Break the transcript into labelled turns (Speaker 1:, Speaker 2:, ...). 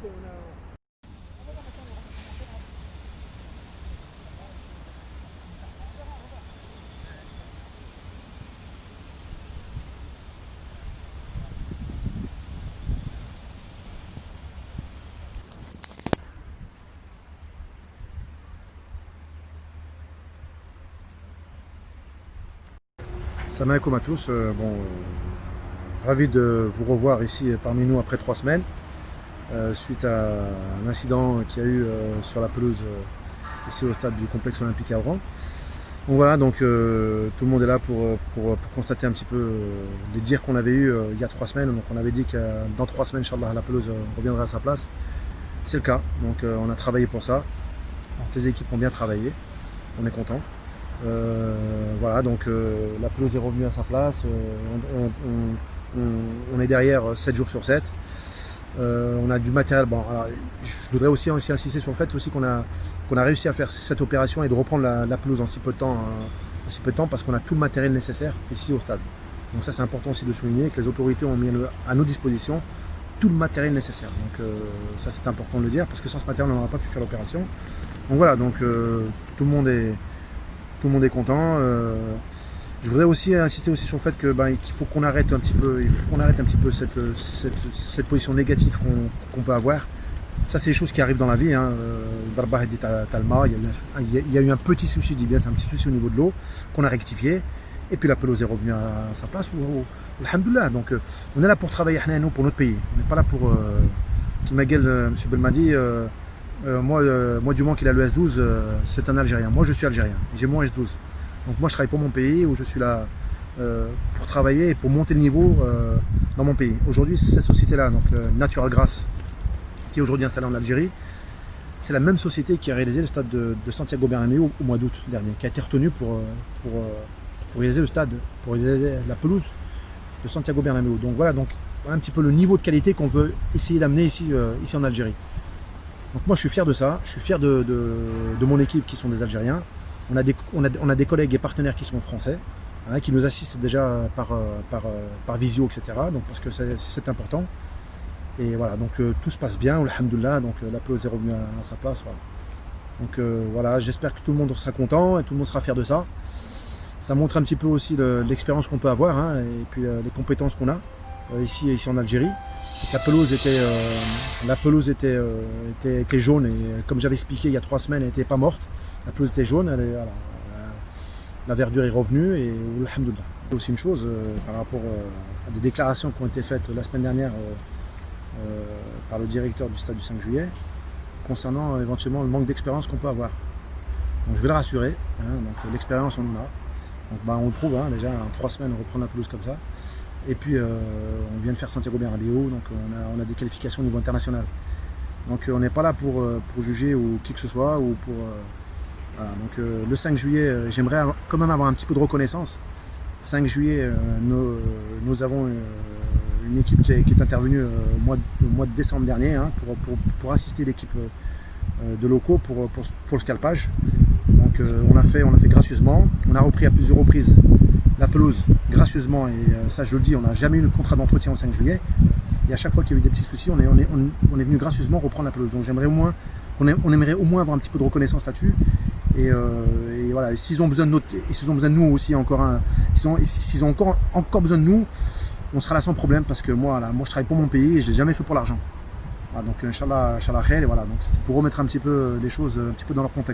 Speaker 1: Salam alaikum à tous. Ravi de vous revoir ici parmi nous après 3 semaines, suite à un incident qu'il y a eu sur la pelouse ici au stade du complexe olympique à Oran. Donc voilà, tout le monde est là pour constater un petit peu les dires qu'on avait eu il y a 3 semaines. Donc on avait dit que dans 3 semaines, Inch'Allah, la pelouse reviendra à sa place. C'est le cas, donc on a travaillé pour ça. Donc, les équipes ont bien travaillé, on est content. Voilà, la pelouse est revenue à sa place, on est derrière 7 jours sur 7, on a du matériel. Bon, alors, je voudrais aussi insister sur le fait aussi qu'on a réussi à faire cette opération et de reprendre la pelouse en si peu de temps, parce qu'on a tout le matériel nécessaire ici au stade. Donc ça, c'est important aussi de souligner que les autorités ont mis à nos dispositions tout le matériel nécessaire. Donc ça, c'est important de le dire, parce que sans ce matériel on n'aurait pas pu faire l'opération. Donc voilà, tout le monde est content. Je voudrais aussi insister aussi sur le fait qu'il faut qu'on arrête un petit peu, cette position négative qu'on peut avoir. Ça, c'est des choses qui arrivent dans la vie. Darbah dit Talma, il y a eu un petit souci, je dis bien, c'est un petit souci au niveau de l'eau qu'on a rectifié. Et puis la pelouse est revenue à sa place. Alhamdoulilah. Donc on est là pour travailler nous, pour notre pays. On n'est pas là pour M. Belmadi. Moi, du moment qu'il a le S12, c'est un Algérien. Moi, je suis Algérien. J'ai mon S12. Donc moi, je travaille pour mon pays, où je suis là pour travailler et pour monter le niveau dans mon pays. Aujourd'hui, cette société-là, Natural Grass, qui est aujourd'hui installée en Algérie, c'est la même société qui a réalisé le stade de Santiago Bernabéu au mois d'août dernier, qui a été retenue pour réaliser le stade, pour réaliser la pelouse de Santiago Bernabéu. Donc voilà, un petit peu le niveau de qualité qu'on veut essayer d'amener ici en Algérie. Donc moi je suis fier de ça, je suis fier de mon équipe qui sont des Algériens. On a des collègues et partenaires qui sont français, qui nous assistent déjà par visio, etc. Donc parce que c'est important. Et voilà, tout se passe bien, alhamdoulilah, la pelouse est revenue à sa place. Voilà. Donc voilà, j'espère que tout le monde sera content et tout le monde sera fier de ça. Ça montre un petit peu aussi l'expérience qu'on peut avoir, et puis les compétences qu'on a ici en Algérie. La pelouse était jaune, et comme j'avais expliqué il y a 3 semaines, elle n'était pas morte. La pelouse était jaune, la verdure est revenue, et alhamdoulilah. Il y a aussi une chose par rapport à des déclarations qui ont été faites la semaine dernière par le directeur du stade du 5 juillet concernant éventuellement le manque d'expérience qu'on peut avoir. Donc je vais le rassurer, l'expérience on en a. On le trouve déjà en 3 semaines reprendre la pelouse comme ça. Et puis on vient de faire Santiago Bernabéu, donc on a des qualifications au niveau international. Donc on n'est pas là pour juger ou qui que ce soit. Voilà. Le 5 juillet, j'aimerais quand même avoir un petit peu de reconnaissance. 5 juillet, nous avons une équipe qui est intervenue au mois de décembre dernier pour assister l'équipe de locaux pour le scalpage. Donc on a fait gracieusement, on a repris à plusieurs reprises la pelouse gracieusement, et ça je le dis, on n'a jamais eu de contrat d'entretien au 5 juillet, et à chaque fois qu'il y a eu des petits soucis, on est venu gracieusement reprendre la pelouse. Donc on aimerait au moins avoir un petit peu de reconnaissance là-dessus, et voilà, s'ils ont besoin de nous aussi encore, s'ils ont encore besoin de nous, on sera là sans problème, parce que moi je travaille pour mon pays et je l'ai jamais fait pour l'argent. Voilà, donc Inch'Allah khair, et voilà, donc c'était pour remettre un petit peu les choses un petit peu dans leur contexte.